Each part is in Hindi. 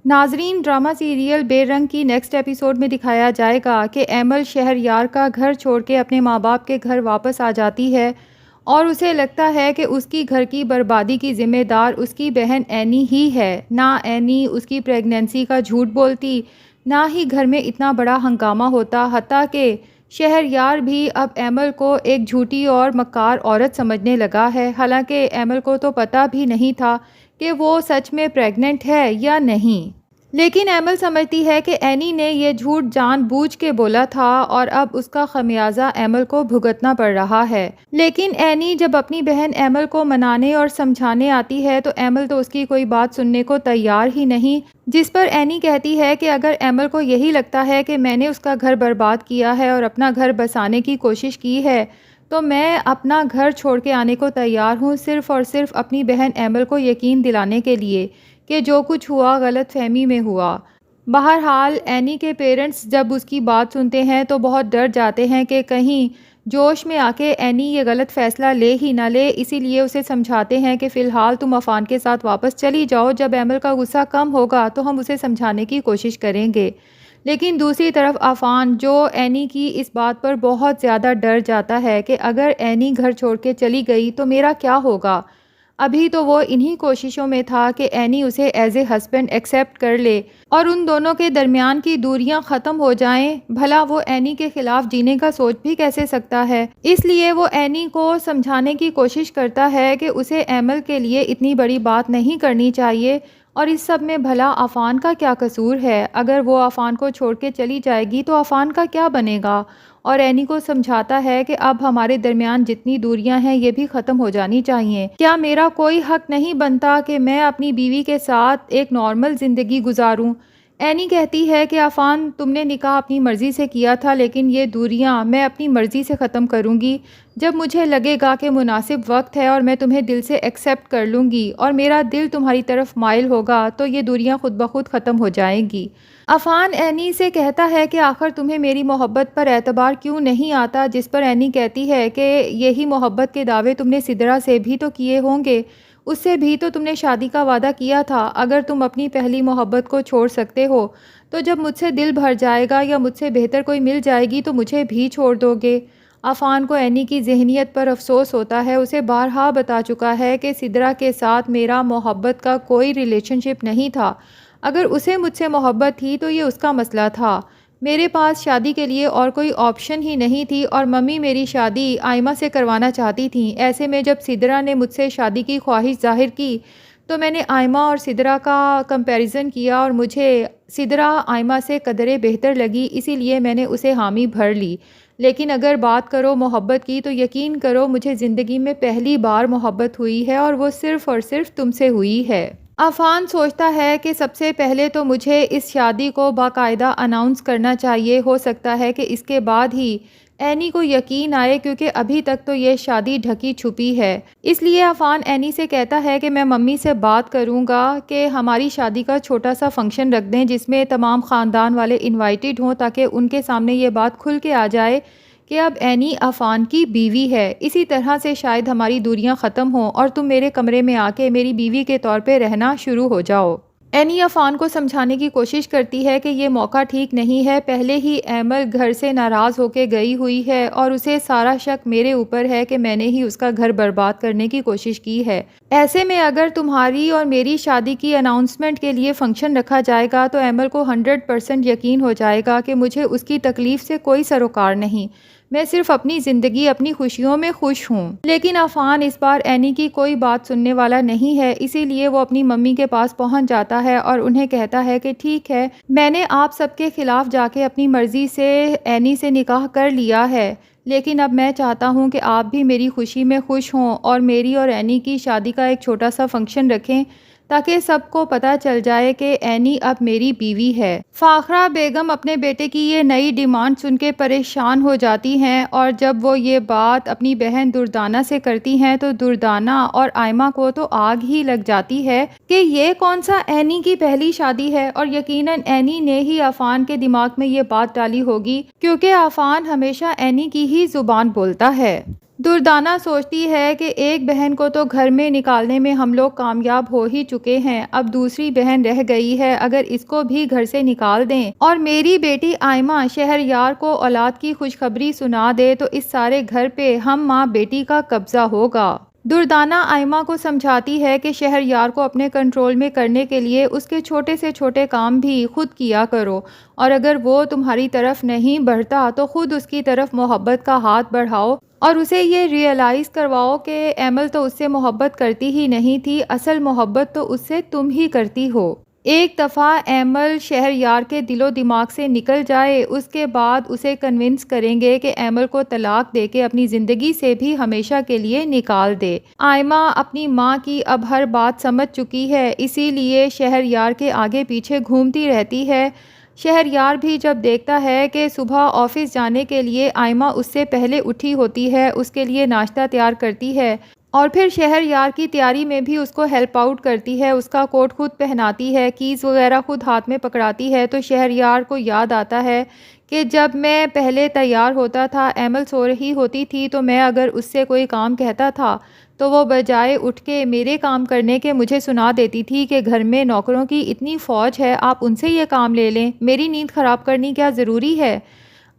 नाजरीन, ड्रामा सीरियल बेरंग की नेक्स्ट एपिसोड में दिखाया जाएगा कि एमल शहरयार का घर छोड़ के अपने माँ बाप के घर वापस आ जाती है और उसे लगता है कि उसकी घर की बर्बादी की ज़िम्मेदार उसकी बहन एनी ही है। ना एनी उसकी प्रेगनेंसी का झूठ बोलती, ना ही घर में इतना बड़ा हंगामा होता, हत्ता कि शहरयार भी अब एमल को एक झूठी और मक्कार औरत समझने लगा है। हालांकि एमल को तो पता भी नहीं था कि वो सच में प्रेग्नेंट है या नहीं, लेकिन एमल समझती है कि एनी ने यह झूठ जानबूझ के बोला था और अब उसका खमियाजा एमल को भुगतना पड़ रहा है। लेकिन एनी जब अपनी बहन एमल को मनाने और समझाने आती है तो एमल तो उसकी कोई बात सुनने को तैयार ही नहीं, जिस पर एनी कहती है कि अगर एमल को यही लगता है कि मैंने उसका घर बर्बाद किया है और अपना घर बसाने की कोशिश की है तो मैं अपना घर छोड़ के आने को तैयार हूँ, सिर्फ़ और सिर्फ अपनी बहन एमल को यकीन दिलाने के लिए कि जो कुछ हुआ गलत फहमी में हुआ। बहरहाल एनी के पेरेंट्स जब उसकी बात सुनते हैं तो बहुत डर जाते हैं कि कहीं जोश में आके एनी ये गलत फ़ैसला ले ही ना ले, इसीलिए उसे समझाते हैं कि फ़िलहाल तुम अफ़ान के साथ वापस चली जाओ, जब एमल का गुस्सा कम होगा तो हम उसे समझाने की कोशिश करेंगे। लेकिन दूसरी तरफ अफ़ान, जो एनी की इस बात पर बहुत ज़्यादा डर जाता है कि अगर एनी घर छोड़ के चली गई तो मेरा क्या होगा। अभी तो वो इन्हीं कोशिशों में था कि एनी उसे एज ए हस्बैंड एक्सेप्ट कर ले और उन दोनों के दरमियान की दूरियां ख़त्म हो जाएं। भला वो एनी के ख़िलाफ़ जीने का सोच भी कैसे सकता है। इसलिए वो एनी को समझाने की कोशिश करता है कि उसे एमल के लिए इतनी बड़ी बात नहीं करनी चाहिए और इस सब में भला अफ़ान का क्या कसूर है। अगर वो अफ़ान को छोड़ के चली जाएगी तो अफ़ान का क्या बनेगा। और एनी को समझाता है कि अब हमारे दरमियान जितनी दूरियां हैं ये भी ख़त्म हो जानी चाहिए। क्या मेरा कोई हक नहीं बनता कि मैं अपनी बीवी के साथ एक नॉर्मल ज़िंदगी गुजारूं। एनी कहती है कि अफ़ान, तुमने निकाह अपनी मर्ज़ी से किया था, लेकिन ये दूरियां मैं अपनी मर्ज़ी से ख़त्म करूंगी। जब मुझे लगेगा कि मुनासिब वक्त है और मैं तुम्हें दिल से एक्सेप्ट कर लूँगी और मेरा दिल तुम्हारी तरफ माइल होगा तो ये दूरियां खुद ब खुद ख़त्म हो जाएंगी। अफ़ान एनी से कहता है कि आखिर तुम्हें मेरी मोहब्बत पर एतबार क्यों नहीं आता, जिस पर एनी कहती है कि यही मोहब्बत के दावे तुमने सिदरा से भी तो किए होंगे, उससे भी तो तुमने शादी का वादा किया था। अगर तुम अपनी पहली मोहब्बत को छोड़ सकते हो तो जब मुझसे दिल भर जाएगा या मुझसे बेहतर कोई मिल जाएगी तो मुझे भी छोड़ दोगे। अफ़ान को एनी की ज़हनियत पर अफसोस होता है। उसे बारहा बता चुका है कि सिदरा के साथ मेरा मोहब्बत का कोई रिलेशनशिप नहीं था। अगर उसे मुझसे मोहब्बत थी तो ये उसका मसला था। मेरे पास शादी के लिए और कोई ऑप्शन ही नहीं थी और मम्मी मेरी शादी आयमा से करवाना चाहती थी। ऐसे में जब सिदरा ने मुझसे शादी की ख्वाहिश ज़ाहिर की तो मैंने आयमा और सिदरा का कंपैरिजन किया और मुझे सिदरा आयमा से कदरे बेहतर लगी, इसीलिए मैंने उसे हामी भर ली। लेकिन अगर बात करो मोहब्बत की तो यकीन करो मुझे ज़िंदगी में पहली बार मोहब्बत हुई है और वो सिर्फ़ और सिर्फ तुमसे हुई है। अफ़ान सोचता है कि सबसे पहले तो मुझे इस शादी को बाकायदा अनाउंस करना चाहिए। हो सकता है कि इसके बाद ही एनी को यकीन आए, क्योंकि अभी तक तो ये शादी ढकी छुपी है। इसलिए अफ़ान एनी से कहता है कि मैं मम्मी से बात करूँगा कि हमारी शादी का छोटा सा फंक्शन रख दें जिसमें तमाम ख़ानदान वाले इनवाइटेड हों, ताकि उनके सामने ये बात खुल के आ जाए कि अब एनी अफ़ान की बीवी है। इसी तरह से शायद हमारी दूरियां ख़त्म हों और तुम मेरे कमरे में आके मेरी बीवी के तौर पे रहना शुरू हो जाओ। एनी अफ़ान को समझाने की कोशिश करती है कि ये मौका ठीक नहीं है। पहले ही एमल घर से नाराज़ होकर गई हुई है और उसे सारा शक मेरे ऊपर है कि मैंने ही उसका घर बर्बाद करने की कोशिश की है। ऐसे में अगर तुम्हारी और मेरी शादी की अनाउंसमेंट के लिए फ़ंक्शन रखा जाएगा तो एमल को 100% यकीन हो जाएगा कि मुझे उसकी तकलीफ़ से कोई सरोकार नहीं। मैं सिर्फ अपनी ज़िंदगी, अपनी खुशियों में खुश हूँ। लेकिन अफ़ान इस बार एनी की कोई बात सुनने वाला नहीं है, इसीलिए वो अपनी मम्मी के पास पहुँच जाता है और उन्हें कहता है कि ठीक है, मैंने आप सबके ख़िलाफ़ जाके अपनी मर्ज़ी से एनी से निकाह कर लिया है, लेकिन अब मैं चाहता हूँ कि आप भी मेरी खुशी में खुश हों और मेरी और एनी की शादी का एक छोटा सा फंक्शन रखें ताकि सबको पता चल जाए कि एनी अब मेरी बीवी है। फ़ाखरा बेगम अपने बेटे की ये नई डिमांड सुन के परेशान हो जाती हैं और जब वो ये बात अपनी बहन दुर्दाना से करती हैं तो दुर्दाना और आयमा को तो आग ही लग जाती है कि ये कौन सा एनी की पहली शादी है। और यकीनन एनी ने ही अफ़ान के दिमाग में ये बात डाली होगी, क्योंकि अफ़ान हमेशा एनी की ही ज़ुबान बोलता है। दुर्दाना सोचती है कि एक बहन को तो घर में निकालने में हम लोग कामयाब हो ही चुके हैं, अब दूसरी बहन रह गई है, अगर इसको भी घर से निकाल दें और मेरी बेटी आयमा शहरयार को औलाद की खुशखबरी सुना दे तो इस सारे घर पे हम माँ बेटी का कब्जा होगा। दुर्दाना आयमा को समझाती है कि शहरयार को अपने कंट्रोल में करने के लिए उसके छोटे से छोटे काम भी खुद किया करो, और अगर वो तुम्हारी तरफ नहीं बढ़ता तो खुद उसकी तरफ मोहब्बत का हाथ बढ़ाओ और उसे ये रियलाइज़ करवाओ कि एमल तो उससे मोहब्बत करती ही नहीं थी, असल मोहब्बत तो उससे तुम ही करती हो। एक दफ़ा एमल शहरयार के दिलो दिमाग से निकल जाए, उसके बाद उसे कन्विंस करेंगे कि एमल को तलाक दे के अपनी ज़िंदगी से भी हमेशा के लिए निकाल दे। आयमा अपनी माँ की अब हर बात समझ चुकी है, इसीलिए शहरयार के आगे पीछे घूमती रहती है। शहरयार भी जब देखता है कि सुबह ऑफिस जाने के लिए आयमा उससे पहले उठी होती है, उसके लिए नाश्ता तैयार करती है और फिर शहरयार की तैयारी में भी उसको हेल्प आउट करती है, उसका कोट खुद पहनाती है, कीज़ वगैरह खुद हाथ में पकड़ाती है, तो शहरयार को याद आता है कि जब मैं पहले तैयार होता था, एमल सो रही होती थी, तो मैं अगर उससे कोई काम कहता था तो वो बजाय उठ के मेरे काम करने के मुझे सुना देती थी कि घर में नौकरों की इतनी फ़ौज है, आप उनसे ये काम ले लें, मेरी नींद ख़राब करनी क्या ज़रूरी है।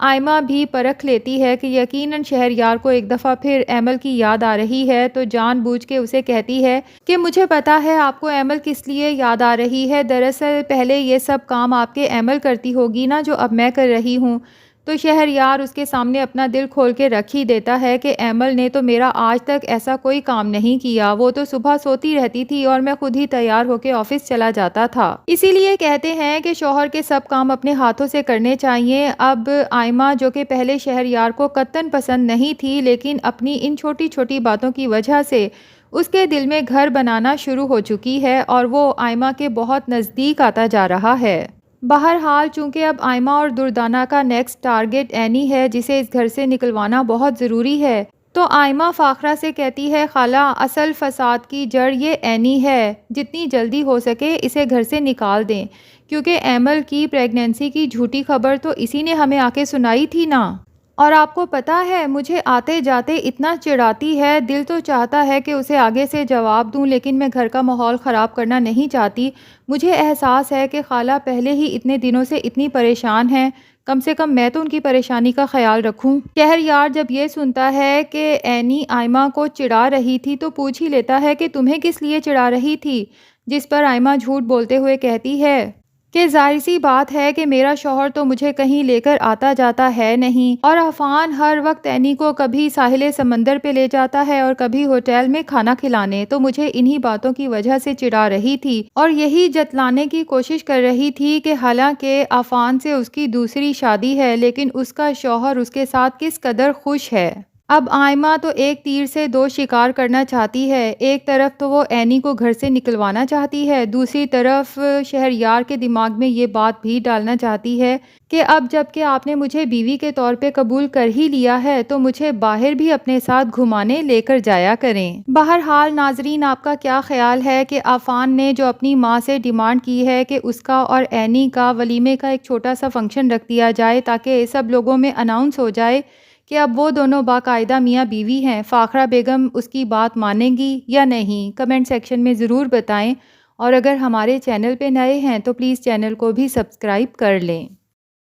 आयमा भी परख लेती है कि यकीनन शहरयार को एक दफ़ा फिर एमल की याद आ रही है, तो जानबूझ के उसे कहती है कि मुझे पता है आपको एमल किस लिए याद आ रही है, दरअसल पहले ये सब काम आपके एमल करती होगी ना जो अब मैं कर रही हूँ। तो शहरयार उसके सामने अपना दिल खोल के रख ही देता है कि एमल ने तो मेरा आज तक ऐसा कोई काम नहीं किया, वो तो सुबह सोती रहती थी और मैं खुद ही तैयार होकर ऑफिस चला जाता था। इसीलिए कहते हैं कि शौहर के सब काम अपने हाथों से करने चाहिए। अब आयमा जो कि पहले शहरयार को कत्तन पसंद नहीं थी, लेकिन अपनी इन छोटी छोटी बातों की वजह से उसके दिल में घर बनाना शुरू हो चुकी है और वो आयमा के बहुत नज़दीक आता जा रहा है। बहरहाल चूँकि अब आयमा और दुर्दाना का नेक्स्ट टारगेट एनी है, जिसे इस घर से निकलवाना बहुत ज़रूरी है, तो आयमा फ़ाखरा से कहती है खाला असल फ़साद की जड़ ये एनी है, जितनी जल्दी हो सके इसे घर से निकाल दें, क्योंकि एमल की प्रेगनेंसी की झूठी खबर तो इसी ने हमें आके सुनाई थी ना। और आपको पता है मुझे आते जाते इतना चिढ़ाती है, दिल तो चाहता है कि उसे आगे से जवाब दूं, लेकिन मैं घर का माहौल ख़राब करना नहीं चाहती। मुझे एहसास है कि खाला पहले ही इतने दिनों से इतनी परेशान हैं, कम से कम मैं तो उनकी परेशानी का ख्याल रखूं। शहरयार जब ये सुनता है कि एनी आयमा को चिढ़ा रही थी तो पूछ ही लेता है कि तुम्हें किस लिए चिढ़ा रही थी, जिस पर आयमा झूठ बोलते हुए कहती है कि ज़ाहिर सी बात है कि मेरा शौहर तो मुझे कहीं लेकर आता जाता है नहीं, और अफ़ान हर वक्त एनी को कभी साहिल समंदर पे ले जाता है और कभी होटल में खाना खिलाने, तो मुझे इन्हीं बातों की वजह से चिढ़ा रही थी और यही जतलाने की कोशिश कर रही थी कि हालांकि अफ़ान से उसकी दूसरी शादी है, लेकिन उसका शौहर उसके साथ किस कदर खुश है। अब आयमा तो एक तीर से दो शिकार करना चाहती है, एक तरफ तो वो एनी को घर से निकलवाना चाहती है, दूसरी तरफ शहरयार के दिमाग में ये बात भी डालना चाहती है कि अब जबकि आपने मुझे बीवी के तौर पे कबूल कर ही लिया है तो मुझे बाहर भी अपने साथ घुमाने लेकर जाया करें। बहरहाल नाजरीन, आपका क्या ख्याल है कि अफ़ान ने जो अपनी माँ से डिमांड की है कि उसका और एनी का वलीमे का एक छोटा सा फंक्शन रख दिया जाए ताकि सब लोगों में अनाउंस हो जाए कि अब वो दोनों बाकायदा मियाँ बीवी हैं, फ़ाखरा बेगम उसकी बात मानेंगी या नहीं, कमेंट सेक्शन में ज़रूर बताएं। और अगर हमारे चैनल पे नए हैं तो प्लीज़ चैनल को भी सब्सक्राइब कर लें।